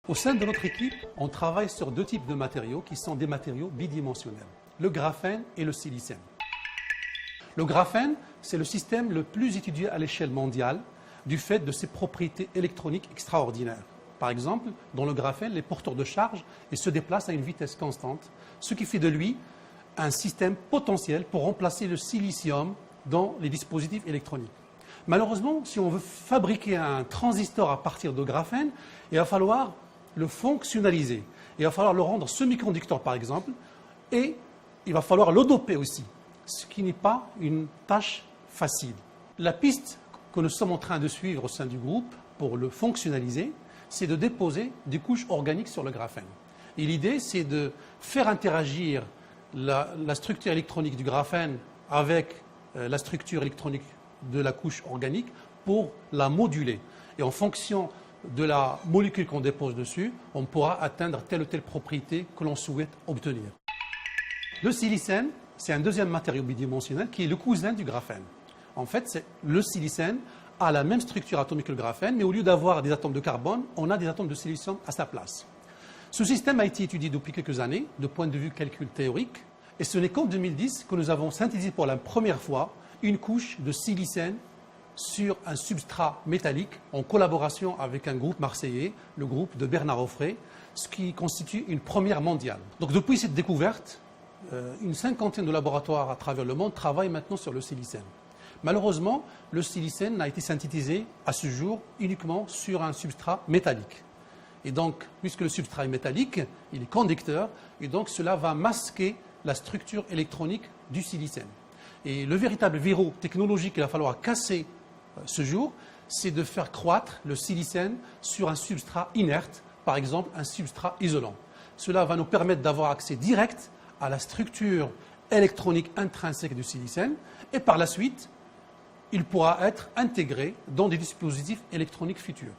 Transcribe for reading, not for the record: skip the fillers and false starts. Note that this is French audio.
Au sein de notre équipe, on travaille sur deux types de matériaux qui sont des matériaux bidimensionnels, le graphène et le silicène. Le graphène, c'est le système le plus étudié à l'échelle mondiale du fait de ses propriétés électroniques extraordinaires. Par exemple, dans le graphène, les porteurs de charge se déplacent à une vitesse constante, ce qui fait de lui un système potentiel pour remplacer le silicium dans les dispositifs électroniques. Malheureusement, si on veut fabriquer un transistor à partir de graphène, il va falloir le fonctionnaliser. Il va falloir le rendre semi-conducteur, par exemple, et il va falloir le doper aussi, ce qui n'est pas une tâche facile. La piste que nous sommes en train de suivre au sein du groupe pour le fonctionnaliser, c'est de déposer des couches organiques sur le graphène. Et l'idée, c'est de faire interagir la structure électronique du graphène avec la structure électronique de la couche organique pour la moduler. Et en fonction de la molécule qu'on dépose dessus, on pourra atteindre telle ou telle propriété que l'on souhaite obtenir. Le silicène, c'est un deuxième matériau bidimensionnel qui est le cousin du graphène. En fait, le silicène a la même structure atomique que le graphène, mais au lieu d'avoir des atomes de carbone, on a des atomes de silicium à sa place. Ce système a été étudié depuis quelques années, de point de vue calcul théorique, et ce n'est qu'en 2010 que nous avons synthétisé pour la première fois une couche de silicène sur un substrat métallique en collaboration avec un groupe marseillais, le groupe de Bernard Offray, ce qui constitue une première mondiale. Donc depuis cette découverte, une cinquantaine de laboratoires à travers le monde travaillent maintenant sur le silicène. Malheureusement, le silicène n'a été synthétisé à ce jour uniquement sur un substrat métallique. Et donc, puisque le substrat est métallique, il est conducteur, et donc cela va masquer la structure électronique du silicène. Et le véritable verrou technologique qu'il va falloir casser ce jour, c'est de faire croître le silicène sur un substrat inerte, par exemple un substrat isolant. Cela va nous permettre d'avoir accès direct à la structure électronique intrinsèque du silicène et par la suite, il pourra être intégré dans des dispositifs électroniques futurs.